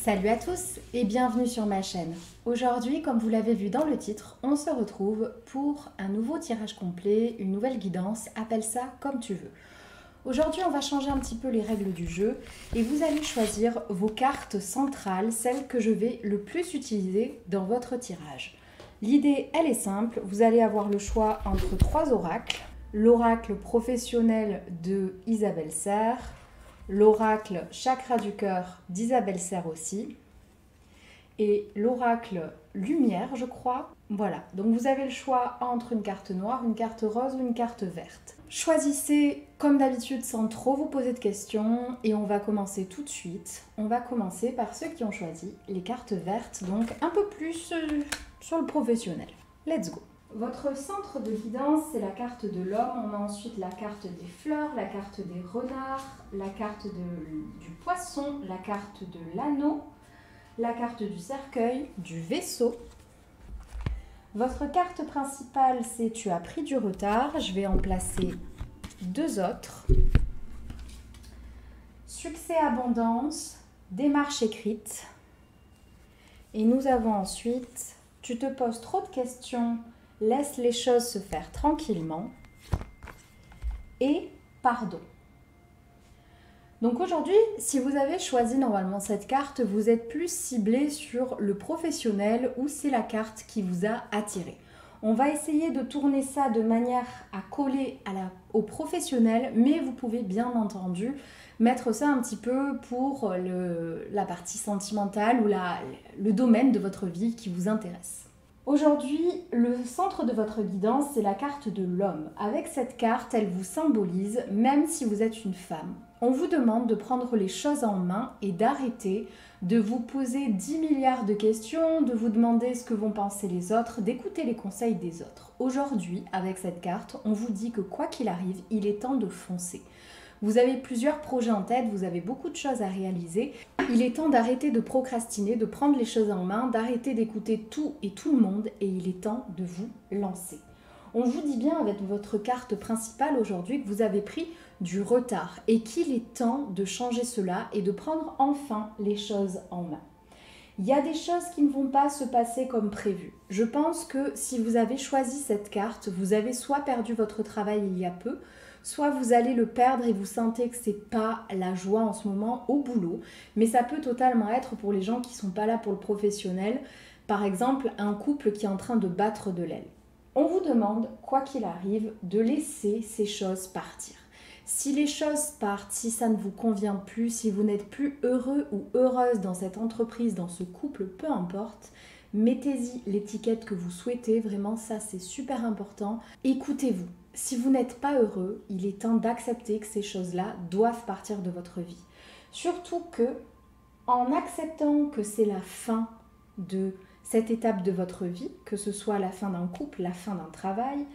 Salut à tous et bienvenue sur ma chaîne. Aujourd'hui, comme vous l'avez vu dans le titre, on se retrouve pour un nouveau tirage complet, une nouvelle guidance, appelle ça comme tu veux. Aujourd'hui, on va changer un petit peu les règles du jeu et vous allez choisir vos cartes centrales, celles que je vais le plus utiliser dans votre tirage. L'idée, elle est simple, vous allez avoir le choix entre 3 oracles. L'oracle professionnel de Isabelle Serre, l'oracle chakra du cœur d'Isabelle Serre aussi, et l'oracle lumière, je crois. Voilà, donc vous avez le choix entre une carte noire, une carte rose ou une carte verte. Choisissez comme d'habitude sans trop vous poser de questions et on va commencer tout de suite. On va commencer par ceux qui ont choisi les cartes vertes, donc un peu plus sur le professionnel. Let's go! Votre centre de guidance, c'est la carte de l'homme. On a ensuite la carte des fleurs, la carte des renards, la carte du poisson, la carte de l'anneau, la carte du cercueil, du vaisseau. Votre carte principale, c'est tu as pris du retard. Je vais en placer 2 autres. Succès, abondance, démarche écrite. Et nous avons ensuite, tu te poses trop de questions. Laisse les choses se faire tranquillement. Et pardon. Donc aujourd'hui, si vous avez choisi normalement cette carte, vous êtes plus ciblé sur le professionnel ou c'est la carte qui vous a attiré. On va essayer de tourner ça de manière à coller au professionnel, mais vous pouvez bien entendu mettre ça un petit peu pour la partie sentimentale ou le domaine de votre vie qui vous intéresse. Aujourd'hui, le centre de votre guidance, c'est la carte de l'homme. Avec cette carte, elle vous symbolise, même si vous êtes une femme. On vous demande de prendre les choses en main et d'arrêter de vous poser 10 milliards de questions, de vous demander ce que vont penser les autres, d'écouter les conseils des autres. Aujourd'hui, avec cette carte, on vous dit que quoi qu'il arrive, il est temps de foncer. Vous avez plusieurs projets en tête, vous avez beaucoup de choses à réaliser. Il est temps d'arrêter de procrastiner, de prendre les choses en main, d'arrêter d'écouter tout et tout le monde et il est temps de vous lancer. On vous dit bien avec votre carte principale aujourd'hui que vous avez pris du retard et qu'il est temps de changer cela et de prendre enfin les choses en main. Il y a des choses qui ne vont pas se passer comme prévu. Je pense que si vous avez choisi cette carte, vous avez soit perdu votre travail il y a peu, soit vous allez le perdre et vous sentez que c'est pas la joie en ce moment au boulot. Mais ça peut totalement être pour les gens qui sont pas là pour le professionnel. Par exemple, un couple qui est en train de battre de l'aile. On vous demande, quoi qu'il arrive, de laisser ces choses partir. Si les choses partent, si ça ne vous convient plus, si vous n'êtes plus heureux ou heureuse dans cette entreprise, dans ce couple, peu importe, mettez-y l'étiquette que vous souhaitez. Vraiment, ça c'est super important. Écoutez-vous. Si vous n'êtes pas heureux, il est temps d'accepter que ces choses-là doivent partir de votre vie. Surtout que, en acceptant que c'est la fin de cette étape de votre vie, que ce soit la fin d'un couple, la fin d'un travail,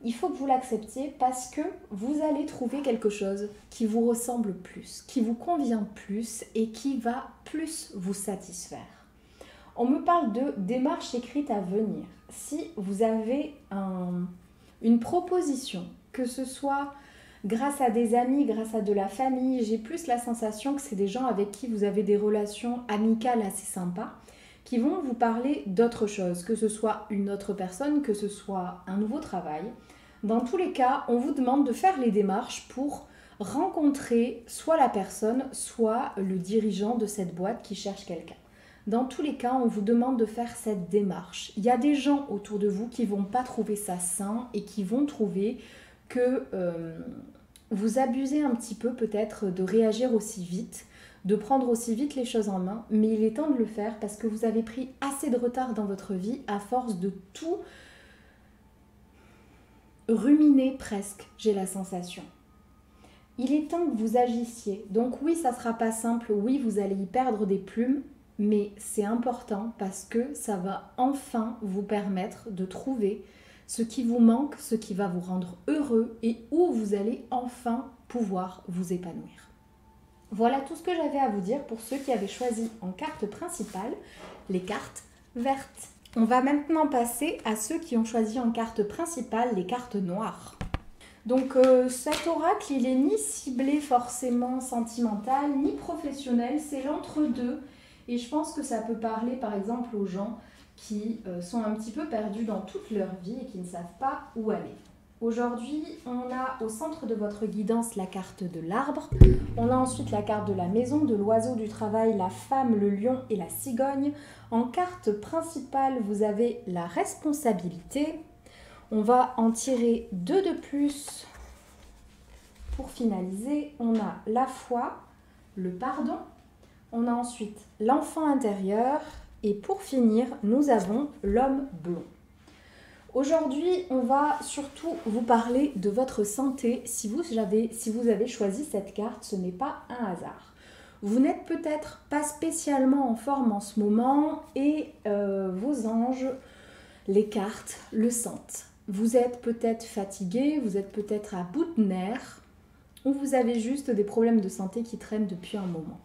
il faut que vous l'acceptiez parce que vous allez trouver quelque chose qui vous ressemble plus, qui vous convient plus et qui va plus vous satisfaire. On me parle de démarche écrite à venir. Si vous avez une proposition, que ce soit grâce à des amis, grâce à de la famille, j'ai plus la sensation que c'est des gens avec qui vous avez des relations amicales assez sympas, qui vont vous parler d'autre chose, que ce soit une autre personne, que ce soit un nouveau travail. Dans tous les cas, on vous demande de faire les démarches pour rencontrer soit la personne, soit le dirigeant de cette boîte qui cherche quelqu'un. Dans tous les cas, on vous demande de faire cette démarche. Il y a des gens autour de vous qui ne vont pas trouver ça sain et qui vont trouver que vous abusez un petit peu peut-être de réagir aussi vite, de prendre aussi vite les choses en main, mais il est temps de le faire parce que vous avez pris assez de retard dans votre vie à force de tout ruminer presque, j'ai la sensation. Il est temps que vous agissiez. Donc oui, ça ne sera pas simple, oui, vous allez y perdre des plumes, mais c'est important parce que ça va enfin vous permettre de trouver ce qui vous manque, ce qui va vous rendre heureux et où vous allez enfin pouvoir vous épanouir. Voilà tout ce que j'avais à vous dire pour ceux qui avaient choisi en carte principale les cartes vertes. On va maintenant passer à ceux qui ont choisi en carte principale les cartes noires. Donc cet oracle, il est ni ciblé forcément sentimental, ni professionnel, c'est l'entre-deux. Et je pense que ça peut parler par exemple aux gens qui sont un petit peu perdus dans toute leur vie et qui ne savent pas où aller. Aujourd'hui, on a au centre de votre guidance la carte de l'arbre. On a ensuite la carte de la maison, de l'oiseau, du travail, la femme, le lion et la cigogne. En carte principale, vous avez la responsabilité. On va en tirer 2 de plus. Pour finaliser, on a la foi, le pardon. On a ensuite l'enfant intérieur. Et pour finir, nous avons l'homme blond. Aujourd'hui, on va surtout vous parler de votre santé. Si vous avez choisi cette carte, ce n'est pas un hasard. Vous n'êtes peut-être pas spécialement en forme en ce moment et vos anges, les cartes, le sentent. Vous êtes peut-être fatigué, vous êtes peut-être à bout de nerfs ou vous avez juste des problèmes de santé qui traînent depuis un moment.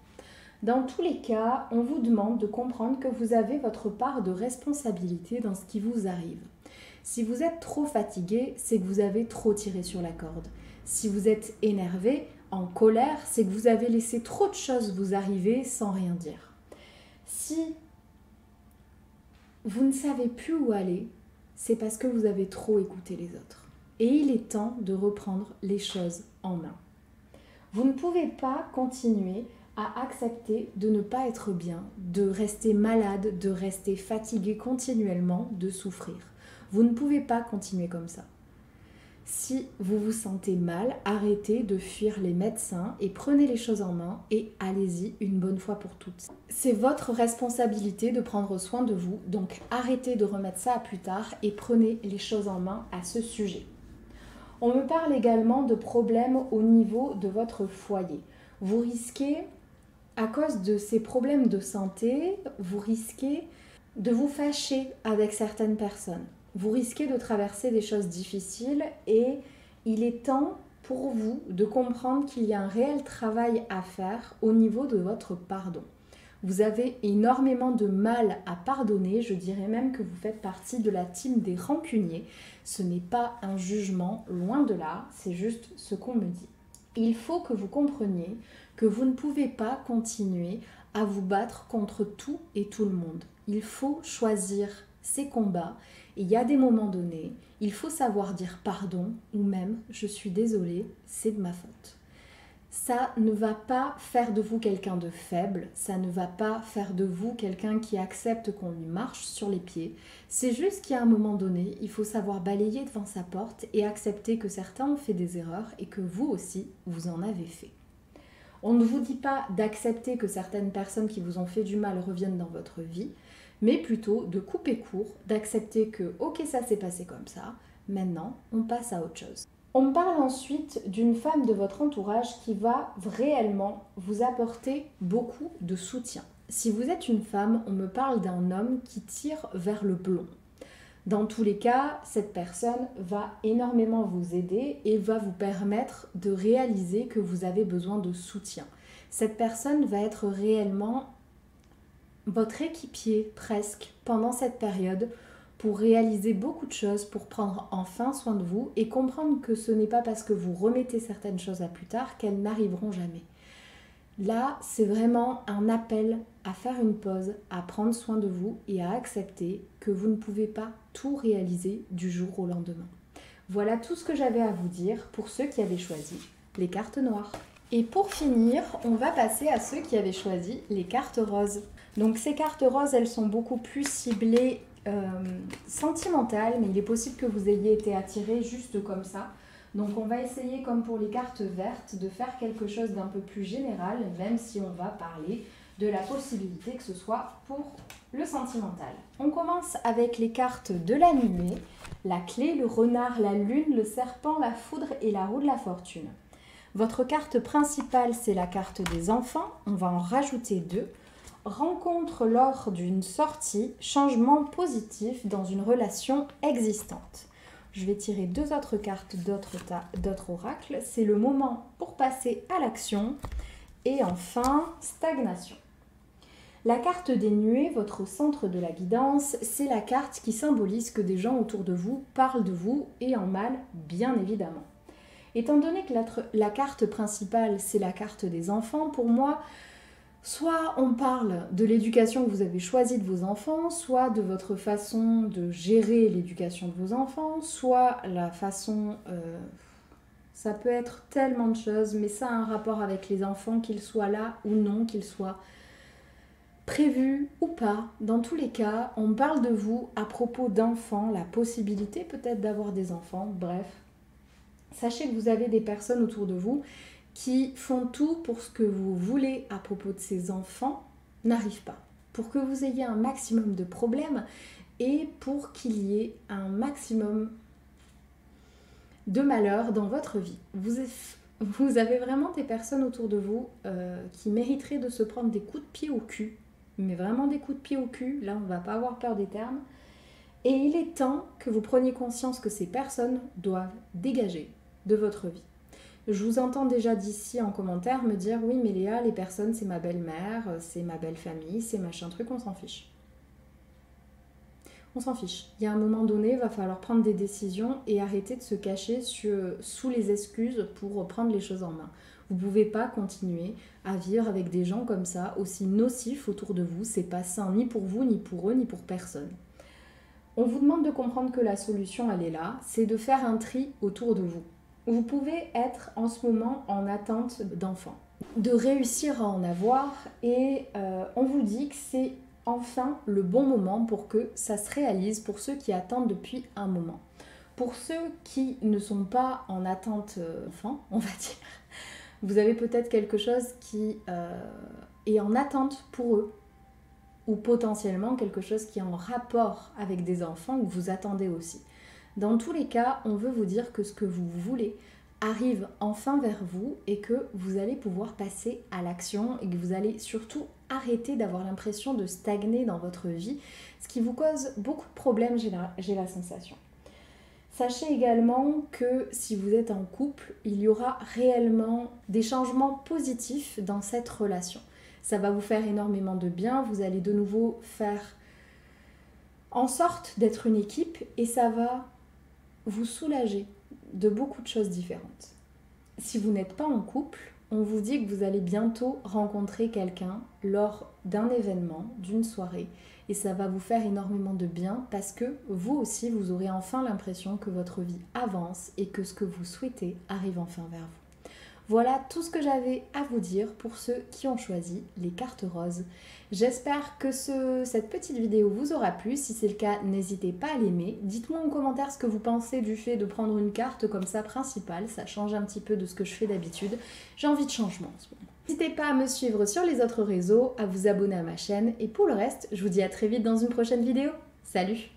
Dans tous les cas, on vous demande de comprendre que vous avez votre part de responsabilité dans ce qui vous arrive. Si vous êtes trop fatigué, c'est que vous avez trop tiré sur la corde. Si vous êtes énervé, en colère, c'est que vous avez laissé trop de choses vous arriver sans rien dire. Si vous ne savez plus où aller, c'est parce que vous avez trop écouté les autres. Et il est temps de reprendre les choses en main. Vous ne pouvez pas continuer à accepter de ne pas être bien, de rester malade, de rester fatigué continuellement, de souffrir. Vous ne pouvez pas continuer comme ça. Si vous vous sentez mal, arrêtez de fuir les médecins et prenez les choses en main et allez-y une bonne fois pour toutes. C'est votre responsabilité de prendre soin de vous, donc arrêtez de remettre ça à plus tard et prenez les choses en main à ce sujet. On me parle également de problèmes au niveau de votre foyer. Vous risquez, à cause de ces problèmes de santé, vous risquez de vous fâcher avec certaines personnes. Vous risquez de traverser des choses difficiles et il est temps pour vous de comprendre qu'il y a un réel travail à faire au niveau de votre pardon. Vous avez énormément de mal à pardonner, je dirais même que vous faites partie de la team des rancuniers. Ce n'est pas un jugement, loin de là, c'est juste ce qu'on me dit. Il faut que vous compreniez que vous ne pouvez pas continuer à vous battre contre tout et tout le monde. Il faut choisir ses combats. Et il y a des moments donnés, il faut savoir dire pardon ou même je suis désolée, c'est de ma faute. Ça ne va pas faire de vous quelqu'un de faible, ça ne va pas faire de vous quelqu'un qui accepte qu'on lui marche sur les pieds. C'est juste qu'à un moment donné, il faut savoir balayer devant sa porte et accepter que certains ont fait des erreurs et que vous aussi, vous en avez fait. On ne vous dit pas d'accepter que certaines personnes qui vous ont fait du mal reviennent dans votre vie, mais plutôt de couper court, d'accepter que ok ça s'est passé comme ça, maintenant on passe à autre chose. On me parle ensuite d'une femme de votre entourage qui va réellement vous apporter beaucoup de soutien. Si vous êtes une femme, on me parle d'un homme qui tire vers le blond. Dans tous les cas, cette personne va énormément vous aider et va vous permettre de réaliser que vous avez besoin de soutien. Cette personne va être réellement votre équipier presque pendant cette période pour réaliser beaucoup de choses, pour prendre enfin soin de vous et comprendre que ce n'est pas parce que vous remettez certaines choses à plus tard qu'elles n'arriveront jamais. Là, c'est vraiment un appel à faire une pause, à prendre soin de vous et à accepter que vous ne pouvez pas tout réaliser du jour au lendemain. Voilà tout ce que j'avais à vous dire pour ceux qui avaient choisi les cartes noires. Et pour finir, on va passer à ceux qui avaient choisi les cartes roses. Donc ces cartes roses, elles sont beaucoup plus ciblées sentimentales, mais il est possible que vous ayez été attiré juste comme ça. Donc on va essayer, comme pour les cartes vertes, de faire quelque chose d'un peu plus général, même si on va parler de la possibilité que ce soit pour le sentimental. On commence avec les cartes de la nuée, la clé, le renard, la lune, le serpent, la foudre et la roue de la fortune. Votre carte principale, c'est la carte des enfants. On va en rajouter 2. Rencontre lors d'une sortie, changement positif dans une relation existante. Je vais tirer 2 autres cartes d'autres oracles. C'est le moment pour passer à l'action. Et enfin, stagnation. La carte des nuées, votre centre de la guidance, c'est la carte qui symbolise que des gens autour de vous parlent de vous et en mal, bien évidemment. Étant donné que la carte principale, c'est la carte des enfants, pour moi, Soit on parle de l'éducation que vous avez choisie de vos enfants, soit de votre façon de gérer l'éducation de vos enfants, soit la façon... ça peut être tellement de choses, mais ça a un rapport avec les enfants, qu'ils soient là ou non, qu'ils soient prévus ou pas. Dans tous les cas, on parle de vous à propos d'enfants, la possibilité peut-être d'avoir des enfants, bref. Sachez que vous avez des personnes autour de vous qui font tout pour ce que vous voulez à propos de ces enfants n'arrive pas. Pour que vous ayez un maximum de problèmes et pour qu'il y ait un maximum de malheur dans votre vie. Vous avez vraiment des personnes autour de vous qui mériteraient de se prendre des coups de pied au cul. Mais vraiment des coups de pied au cul, là on ne va pas avoir peur des termes. Et il est temps que vous preniez conscience que ces personnes doivent dégager de votre vie. Je vous entends déjà d'ici en commentaire me dire « Oui, mais Léa, les personnes, c'est ma belle-mère, c'est ma belle-famille, c'est machin truc, on s'en fiche. » On s'en fiche. Il y a un moment donné, il va falloir prendre des décisions et arrêter de se cacher sous les excuses pour prendre les choses en main. Vous ne pouvez pas continuer à vivre avec des gens comme ça, aussi nocifs autour de vous. C'est pas sain ni pour vous, ni pour eux, ni pour personne. On vous demande de comprendre que la solution, elle est là. C'est de faire un tri autour de vous. Vous pouvez être en ce moment en attente d'enfants, de réussir à en avoir et on vous dit que c'est enfin le bon moment pour que ça se réalise pour ceux qui attendent depuis un moment. Pour ceux qui ne sont pas en attente d'enfants, on va dire, vous avez peut-être quelque chose qui est en attente pour eux ou potentiellement quelque chose qui est en rapport avec des enfants que vous attendez aussi. Dans tous les cas, on veut vous dire que ce que vous voulez arrive enfin vers vous et que vous allez pouvoir passer à l'action et que vous allez surtout arrêter d'avoir l'impression de stagner dans votre vie, ce qui vous cause beaucoup de problèmes, j'ai la sensation. Sachez également que si vous êtes en couple, il y aura réellement des changements positifs dans cette relation. Ça va vous faire énormément de bien, vous allez de nouveau faire en sorte d'être une équipe et ça va vous soulager de beaucoup de choses différentes. Si vous n'êtes pas en couple, on vous dit que vous allez bientôt rencontrer quelqu'un lors d'un événement, d'une soirée, et ça va vous faire énormément de bien parce que vous aussi, vous aurez enfin l'impression que votre vie avance et que ce que vous souhaitez arrive enfin vers vous. Voilà tout ce que j'avais à vous dire pour ceux qui ont choisi les cartes roses. J'espère que cette petite vidéo vous aura plu. Si c'est le cas, n'hésitez pas à l'aimer. Dites-moi en commentaire ce que vous pensez du fait de prendre une carte comme ça principale. Ça change un petit peu de ce que je fais d'habitude. J'ai envie de changement en ce moment. N'hésitez pas à me suivre sur les autres réseaux, à vous abonner à ma chaîne. Et pour le reste, je vous dis à très vite dans une prochaine vidéo. Salut!